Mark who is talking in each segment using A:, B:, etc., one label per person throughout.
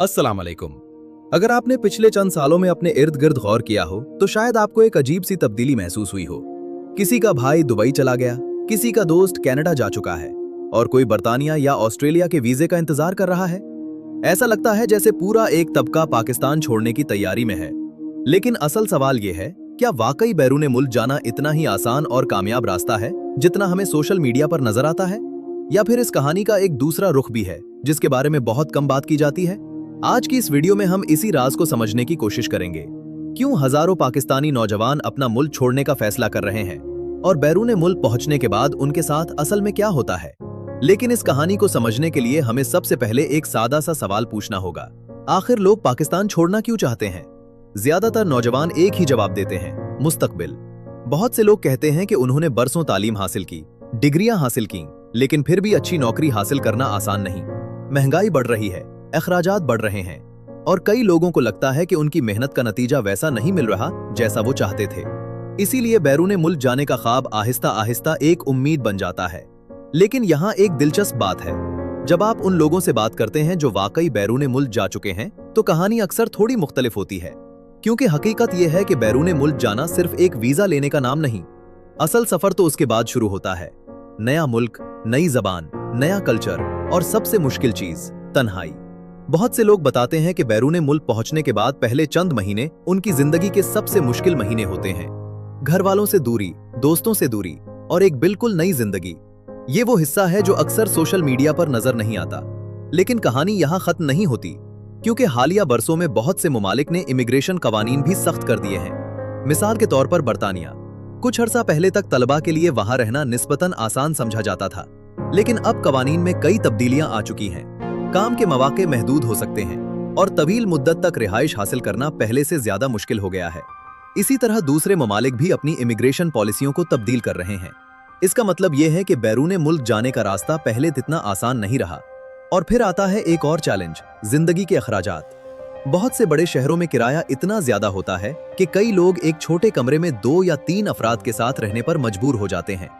A: अस्सलाम वालेकुम। अगर आपने पिछले चंद सालों में अपने इर्द गिर्द गौर किया हो तो शायद आपको एक अजीब सी तब्दीली महसूस हुई हो। किसी का भाई दुबई चला गया, किसी का दोस्त कनाडा जा चुका है और कोई बर्तानिया या ऑस्ट्रेलिया के वीजे का इंतजार कर रहा है। ऐसा लगता है जैसे पूरा एक तबका पाकिस्तान छोड़ने की तैयारी में है। लेकिन असल सवाल ये है, क्या वाकई बैरूने मुल्क जाना इतना ही आसान और कामयाब रास्ता है जितना हमें सोशल मीडिया पर नजर आता है, या फिर इस कहानी का एक दूसरा रुख भी है जिसके बारे में बहुत कम बात की जाती है। आज की इस वीडियो में हम इसी राज को समझने की कोशिश करेंगे। क्यों हजारों पाकिस्तानी नौजवान अपना मुल्क छोड़ने का फैसला कर रहे हैं और बैरूने मुल्क पहुंचने के बाद उनके साथ असल में क्या होता है। लेकिन इस कहानी को समझने के लिए हमें सबसे पहले एक सादा सा सवाल पूछना होगा, आखिर लोग पाकिस्तान छोड़ना क्यों चाहते हैं। ज्यादातर नौजवान एक ही जवाब देते हैं, मुस्तकबिल। बहुत से लोग कहते हैं कि उन्होंने बरसों तालीम हासिल की, डिग्रियां हासिल की, लेकिन फिर भी अच्छी नौकरी हासिल करना आसान नहीं। महंगाई बढ़ रही है, अखराजात बढ़ रहे हैं और कई लोगों को लगता है कि उनकी मेहनत का नतीजा वैसा नहीं मिल रहा जैसा वो चाहते थे। इसीलिए बैरूने मुल्क जाने का ख्वाब आहिस्ता आहिस्ता एक उम्मीद बन जाता है। लेकिन यहाँ एक दिलचस्प बात है, जब आप उन लोगों से बात करते हैं जो वाकई बैरूने मुल्क जा चुके हैं तो कहानी अक्सर थोड़ी मुख्तलिफ होती है। क्योंकि हकीकत यह है कि बैरूने मुल्क जाना सिर्फ एक वीजा लेने का नाम नहीं, असल सफर तो उसके बाद शुरू होता है। नया मुल्क, नई जबान, नया कल्चर और सबसे मुश्किल चीज, तन्हाई। बहुत से लोग बताते हैं कि बैरूने मुल्क पहुंचने के बाद पहले चंद महीने उनकी जिंदगी के सबसे मुश्किल महीने होते हैं। घर वालों से दूरी, दोस्तों से दूरी और एक बिल्कुल नई जिंदगी। ये वो हिस्सा है जो अक्सर सोशल मीडिया पर नजर नहीं आता। लेकिन कहानी यहाँ खत्म नहीं होती, क्योंकि हालिया बरसों में बहुत से ममालिक ने इमिग्रेशन कवानीन भी सख्त कर दिए हैं। मिसाल के तौर पर बर्तानिया। कुछ अर्सा पहले तक तलबा के लिए वहां रहना निस्बतन आसान समझा जाता था, लेकिन अब कवानीन में कई तब्दीलियां आ चुकी हैं। काम के मौके महदूद हो सकते हैं और तवील मुद्दत तक रिहाइश हासिल करना पहले से ज्यादा मुश्किल हो गया है। इसी तरह दूसरे ममालिक भी अपनी इमिग्रेशन पॉलिसियों को तब्दील कर रहे हैं। इसका मतलब यह है कि बैरूने मुल्क जाने का रास्ता पहले जितना आसान नहीं रहा। और फिर आता है एक और चैलेंज, जिंदगी के अखराजात। बहुत से बड़े शहरों में किराया इतना ज्यादा होता है कि कई लोग एक छोटे कमरे में 2 या 3 अफराद के साथ रहने पर मजबूर हो जाते हैं।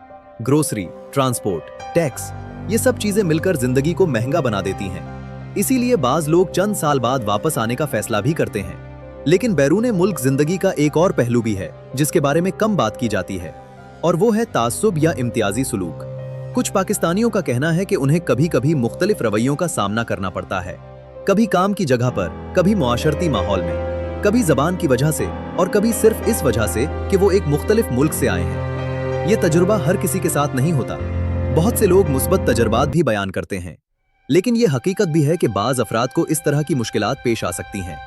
A: ग्रोसरी, ट्रांसपोर्ट, टैक्स, ये सब चीजें मिलकर जिंदगी को महंगा बना देती हैं। इसीलिए बाज लोग चंद साल बाद वापस आने का फैसला भी करते हैं। लेकिन बैरूने मुल्क जिंदगी का एक और पहलू भी है जिसके बारे में कम बात की जाती है, और वो है तासुब या इम्तियाजी सुलूक। कुछ पाकिस्तानियों का कहना है कि उन्हें कभी कभी मुख्तलिफ रवैयों का सामना करना पड़ता है, कभी काम की जगह पर, कभी मुआशरती माहौल में, कभी जबान की वजह से और कभी सिर्फ इस वजह से कि वो एक मुख्तलिफ मुल्क से आए हैं। ये तजुर्बा हर किसी के साथ नहीं होता। बहुत से लोग मुस्बत तजर्बात भी बयान करते हैं, लेकिन ये हकीकत भी है कि बाज अफराद को इस तरह की मुश्किलात पेश आ सकती हैं।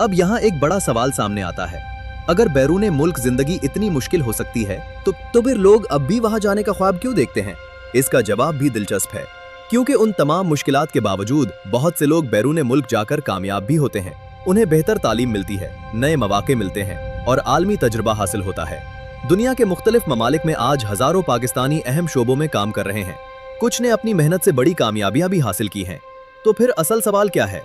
A: अब यहाँ एक बड़ा सवाल सामने आता है, अगर बैरूने मुल्क जिंदगी इतनी मुश्किल हो सकती है तो फिर लोग अब भी वहां जाने का ख्वाब क्यों देखते हैं। इसका जवाब भी दिलचस्प है, क्योंकि उन तमाम मुश्किलात के बावजूद बहुत से लोग बैरूने मुल्क जाकर कामयाब भी होते हैं। उन्हें बेहतर तालीम मिलती है, नए मौके मिलते हैं और आलमी तजुर्बा हासिल होता है। दुनिया के मुख्तलिफ ममालिक में आज हजारों पाकिस्तानी अहम शोबों में काम कर रहे हैं। कुछ ने अपनी मेहनत से बड़ी कामयाबियां भी हासिल की हैं। तो फिर असल सवाल क्या है?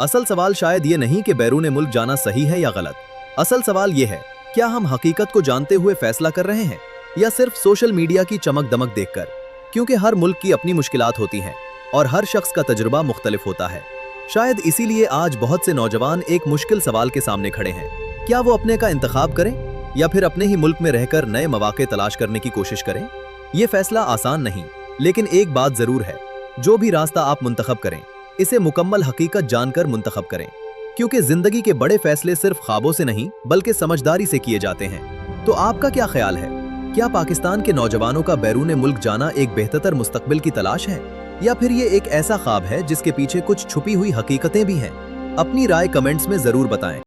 A: असल सवाल शायद ये नहीं कि बैरूने मुल्क जाना सही है या गलत। असल सवाल ये है, क्या हम हकीकत को जानते हुए फैसला कर रहे हैं या सिर्फ सोशल मीडिया की चमक दमक देखकर। क्योंकि हर मुल्क की अपनी मुश्किलात होती हैं और हर शख्स का तजुर्बा मुख्तलिफ होता है। शायद इसीलिए आज बहुत से नौजवान एक मुश्किल सवाल के सामने खड़े हैं, क्या वो अपने का इंतखाब करें या फिर अपने ही मुल्क में रहकर नए मौके तलाश करने की कोशिश करें। ये फैसला आसान नहीं, लेकिन एक बात जरूर है, जो भी रास्ता आप मुंतखब करें इसे मुकम्मल हकीकत जानकर मुंतखब करें, क्योंकि जिंदगी के बड़े फैसले सिर्फ ख्वाबों से नहीं बल्कि समझदारी से किए जाते हैं। तो आपका क्या ख्याल है, क्या पाकिस्तान के नौजवानों का बैरूने मुल्क जाना एक बेहतर मुस्तकबिल की तलाश है, या फिर ये एक ऐसा ख्वाब है जिसके पीछे कुछ छुपी हुई हकीकतें भी हैं? अपनी राय कमेंट्स में जरूर बताएं।